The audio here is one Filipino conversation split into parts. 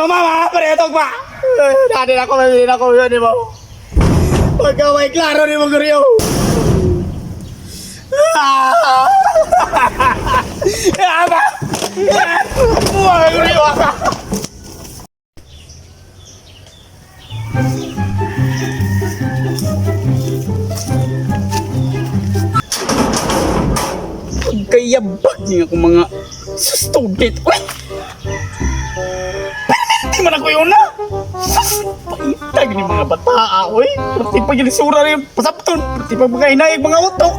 Mama, paretok pa. Dati na ako yun mo. Pagka may klaro ni mo guriyo. Ama! Buhay guriyo ako. Kayabag niya akong mga student. Uy! Hindi man ako yun na. Paitag ni mga bata. Uy! Pati pag inisura rin pasapton. Pati pag mga inayag mga utok.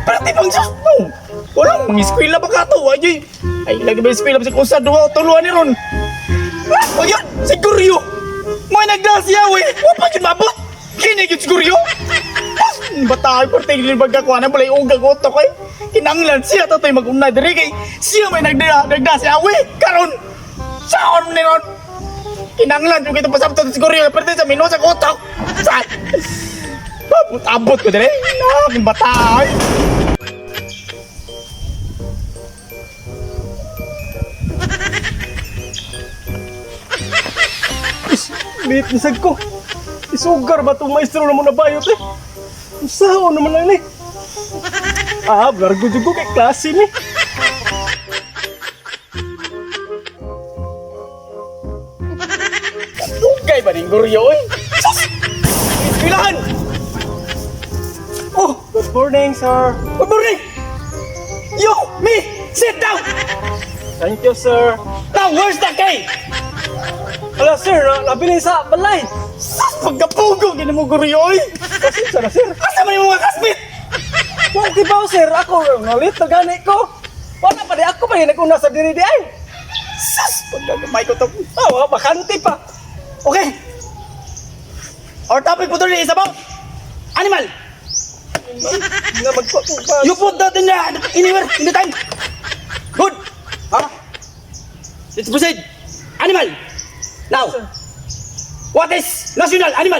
Pati pang sasto. Walang mga eskwela ba ka ito? Ay, lagi ba eskwela sa kusa? Dua o tuluan ni Ron. O yun! Si Guryo! May nagdasya, uy! Wapa yun mabot! Kinig yun si Guryo! Bata ay pati yung bagkakuha na balay ugang utok ay. Kinanglan siya ito tayo mag-unay diri kay siya may nagdasya, uy! Karon! Saan ni Ron? Kinanglan yung ito pasapton si Guryo. Pati sa minusang utok! Saan? Abot ko dali! Aking bata ay! Bit nisag ko. Isugar ba itong maestro na mo na bayot eh? Sao naman lang ni. Largo dyan ko kay klase ni. Tugay ba ning Guryo eh? Sus! Ispilahan! Oh! Good morning, sir. Good morning! You! Me! Sit down! Thank you, sir. Now, where's the cake? Ala sir, nabilin sa balay. Sus, pagkapugo, gini mo Guryo eh. Kasi sana sir. Asa man yung mga kasbit? Wala ba sir, ako nalit na gani ko. Wala pa di ako pa yung nag-una sa diri di ay. Sus, pagkagamay ko ito. Bakante pa. Okay. Our topic po tuloy is about animal. You put that anywhere, in the time. Good. Let's proceed. Animal. Now, what is national animal?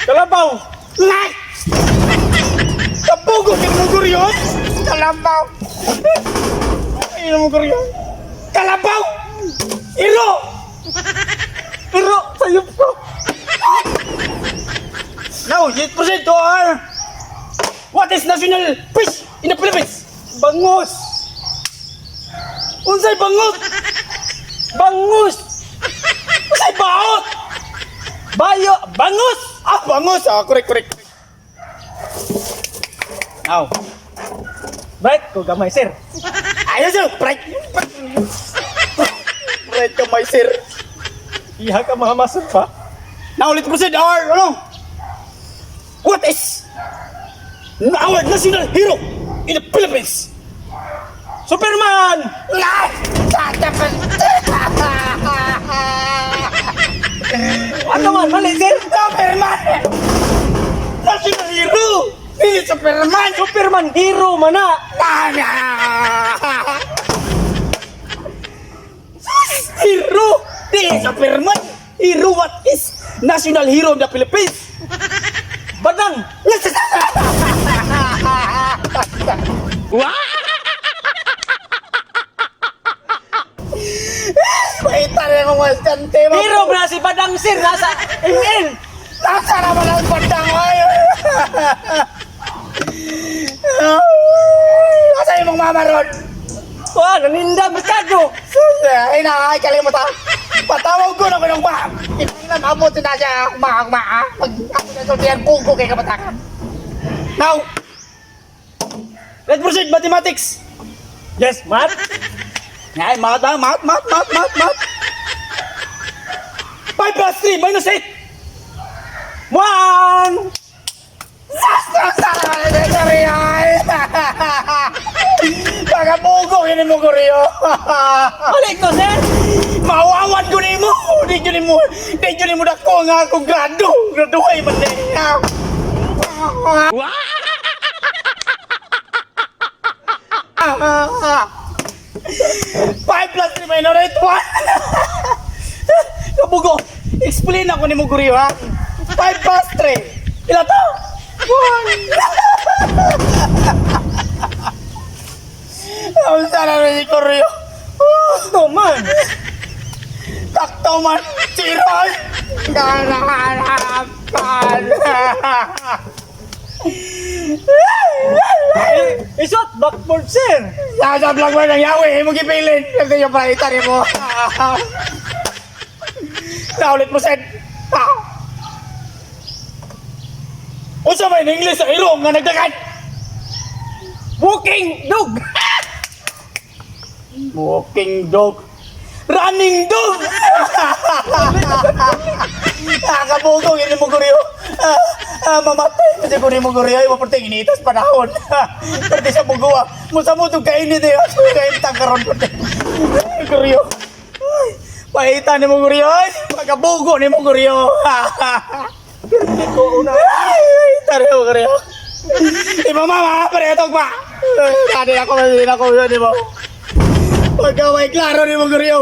Kalabaw. Like. Kapugo, hindi mo Guryo. Kalabaw. Hindi mo Guryo. Kalabaw. Iro. Iro, sayop ko. Now, let's proceed to our... What is national fish in the Philippines? Bangus. Unsay bangus? Bangus. Unsay baot? Bayo, bangus. Bangus. Correct. Now. Right, ko gamay sir. Ayo sir, right. Right gamay sir. Iha ka mahamasod pa. Now let's proceed our what is our national hero in the Philippines? Superman! Ano man, mali sir? Superman! National hero! Hindi Superman! Superman hero mana! Hero! Hindi Superman! Hero, what is national hero of the Philippines? Badang! Paitan na mga estante mo. Hero ba si Badang sir? Nasa ML. Nasa naman ang Badang ngayon. Nasa yung mama ron. Wah, naninda masyado. Ay na, ay kalimutan. Patawag ko na ko ng ba. Tinanglan, abot na siya. Kumaha. Pag ako na sultihan, pugo kay kapatakan. Now, let's proceed, mathematics. Yes, math. Ay, math. 5 plus 3 minus 8. 1. Pagapugo, hindi mo Guryo. Balik ko, sir. Mawawan ko ni mo. Di mo dako nga ako graduate man niya. 5 plus 3 minus 8, 1. Kabugo, explain ako ni mo Guryo ha. 5 plus 3. Ila to? 1. Ang sana na si Guryo. Oh man. Sakto man, Chiroy! Kanahanapan! Isot, backboard sir. Sasab lang mo ng yawi, mo gipilin. Kasi yung palitan mo. Naulit mo, Sen. Unsa may in English sa ilong nga nagdagan? Walking dog. Walking dog. Running dog! Nakakabugong, hindi mo guriyo. Mamatay kasi kung hindi mo guriyo, ay mapunting initas panahon. Pwede sa bugawa. Musamutog kainit eh. Kain tangkaron pwede. Guriyo. Pahitan ni mo guriyo. Pagkabugo ni mo guriyo. Tari mo guriyo. Iba mama, pareto pa. Tadi ako, hindi ako yun, di mo. Pagka may klaro ni mo guriyo.